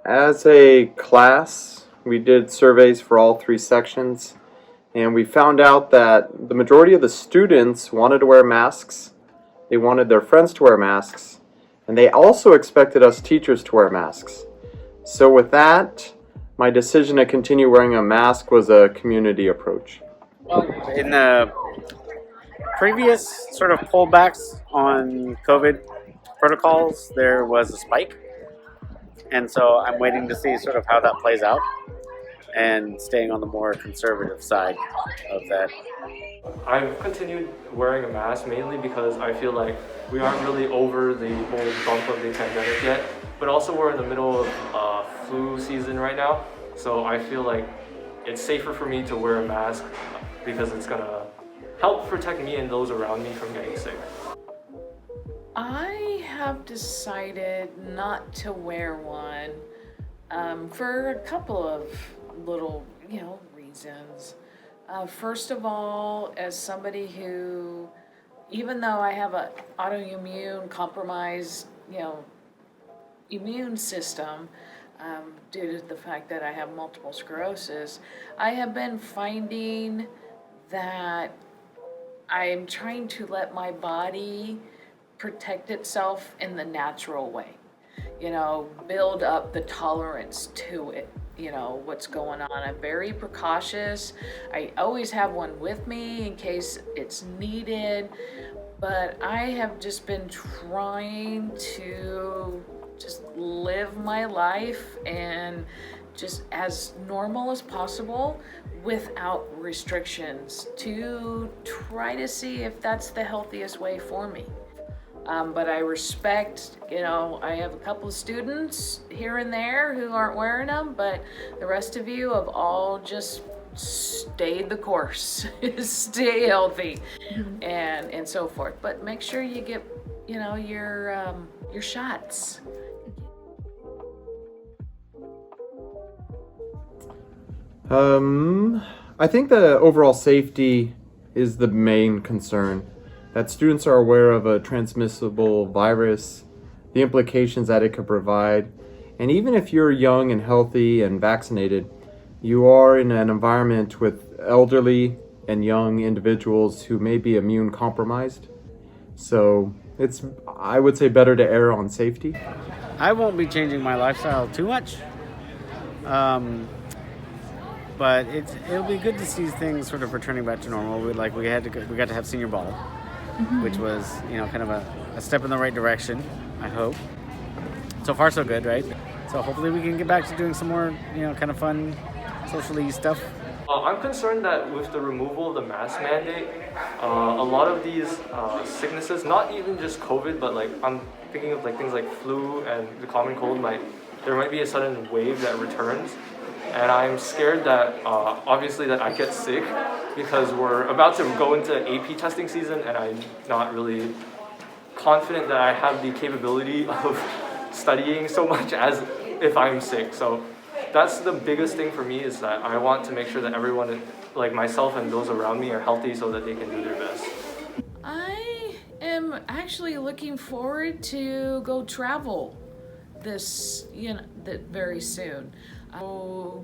As a class, we did surveys for all three sections, and we found out that the majority of the students wanted to wear masks, they wanted their friends to wear masks, and they also expected us teachers to wear masks. So with that, my decision to continue wearing a mask was a community approach. In the previous sort of pullbacks on COVID protocols, there was a spike. And so I'm waiting to see sort of how that plays out and staying on the more conservative side of that. I've continued wearing a mask mainly because I feel like we aren't really over the whole bump of the pandemic yet, but also we're in the middle of flu season right now. So I feel like it's safer for me to wear a mask because it's gonna help protect me and those around me from getting sick. I have decided not to wear one for a couple of little, reasons. First of all, as somebody who, even though I have an autoimmune compromised, immune system, due to the fact that I have multiple sclerosis, I have been finding that I'm trying to let my body protect itself in the natural way, build up the tolerance to it, what's going on. I'm very precautious. I always have one with me in case it's needed, but I have just been trying to just live my life and just as normal as possible without restrictions to try to see if that's the healthiest way for me. But I respect, I have a couple of students here and there who aren't wearing them, but the rest of you have all just stayed the course, stay healthy, and so forth. But make sure you get, your shots. I think the overall safety is the main concern. That students are aware of a transmissible virus, the implications that it could provide, and even if you're young and healthy and vaccinated, you are in an environment with elderly and young individuals who may be immune compromised. So it's, I would say, better to err on safety. I won't be changing my lifestyle too much, but it'll be good to see things sort of returning back to normal. We got to have senior ball, which was kind of a step in the right direction. I hope. So far, so good, right? So hopefully we can get back to doing some more kind of fun, socially stuff. I'm concerned that with the removal of the mask mandate, a lot of these sicknesses, not even just COVID, but I'm thinking of things like flu and the common cold, there might be a sudden wave that returns. And I'm scared that obviously that I get sick because we're about to go into AP testing season and I'm not really confident that I have the capability of studying so much as if I'm sick. So that's the biggest thing for me, is that I want to make sure that everyone, like myself and those around me, are healthy so that they can do their best. I am actually looking forward to go travel this, very soon.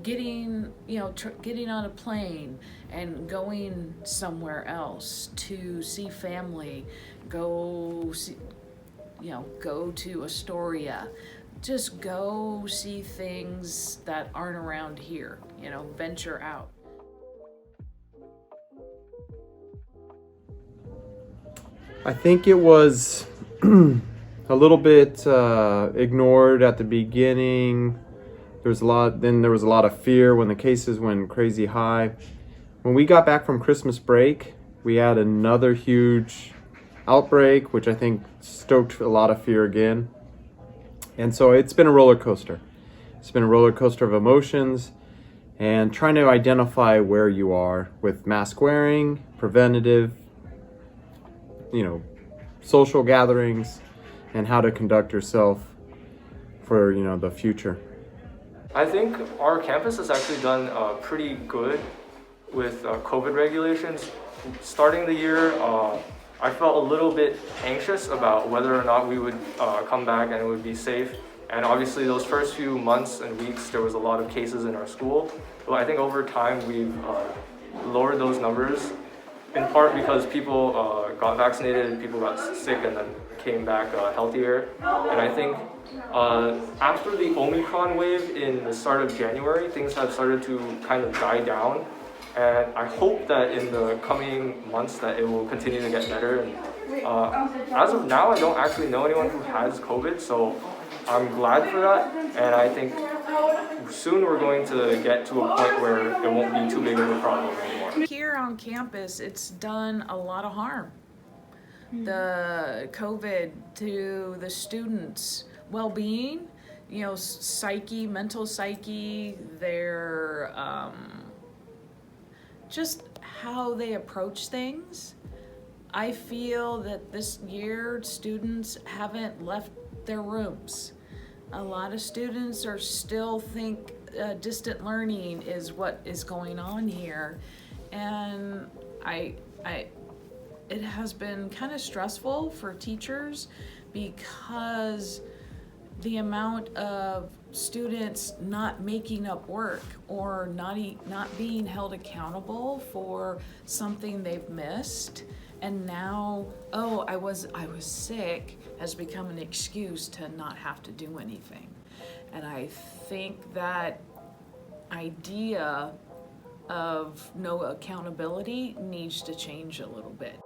Getting on a plane and going somewhere else to see family, go to Astoria, just go see things that aren't around here, venture out. I think it was a little bit ignored at the beginning. There was a lot of fear when the cases went crazy high. When we got back from Christmas break, we had another huge outbreak, which I think stoked a lot of fear again. And so it's been a roller coaster. It's been a roller coaster of emotions and trying to identify where you are with mask wearing, preventative, social gatherings, and how to conduct yourself for, the future. I think our campus has actually done pretty good with COVID regulations. Starting the year, I felt a little bit anxious about whether or not we would come back and it would be safe. And obviously those first few months and weeks, there was a lot of cases in our school. But I think over time we've lowered those numbers, in part because people got vaccinated, people got sick and then came back healthier. And I think after the Omicron wave in the start of January, things have started to kind of die down. And I hope that in the coming months that it will continue to get better. And as of now, I don't actually know anyone who has COVID, so I'm glad for that. And I think soon we're going to get to a point where it won't be too big of a problem anymore. Here on campus, it's done a lot of harm. The COVID to the students' well-being, you know, psyche, mental psyche, their just how they approach things. I feel that this year students haven't left their rooms. A lot of students are still think distant learning is what is going on here, and it has been kind of stressful for teachers because the amount of students not making up work or not being held accountable for something they've missed, and now, oh, I was sick, has become an excuse to not have to do anything. And I think that idea of no accountability needs to change a little bit.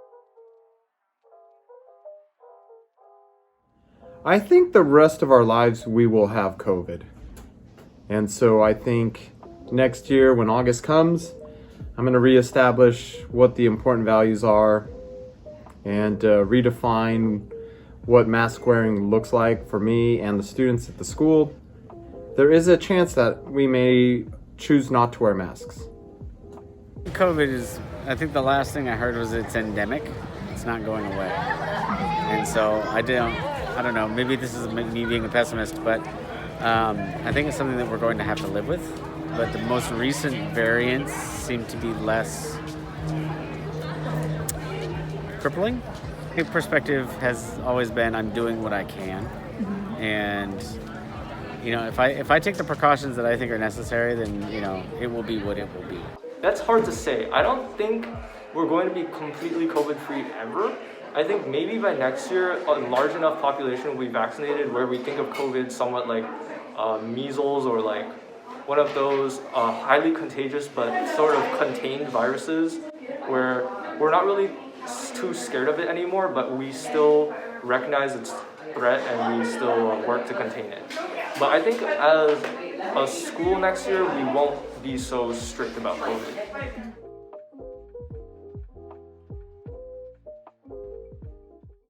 I think the rest of our lives we will have COVID. And so I think next year when August comes, I'm going to reestablish what the important values are and redefine what mask wearing looks like for me and the students at the school. There is a chance that we may choose not to wear masks. COVID is, I think the last thing I heard was it's endemic. It's not going away. And so I don't know, maybe this is me being a pessimist, but I think it's something that we're going to have to live with. But the most recent variants seem to be less crippling. My perspective has always been I'm doing what I can. And, you know, if I take the precautions that I think are necessary, then, you know, it will be what it will be. That's hard to say. I don't think we're going to be completely COVID-free ever. I think maybe by next year, a large enough population will be vaccinated where we think of COVID somewhat like measles or like one of those highly contagious but sort of contained viruses where we're not really too scared of it anymore, but we still recognize its threat and we still work to contain it. But I think as a school next year, we won't be so strict about COVID.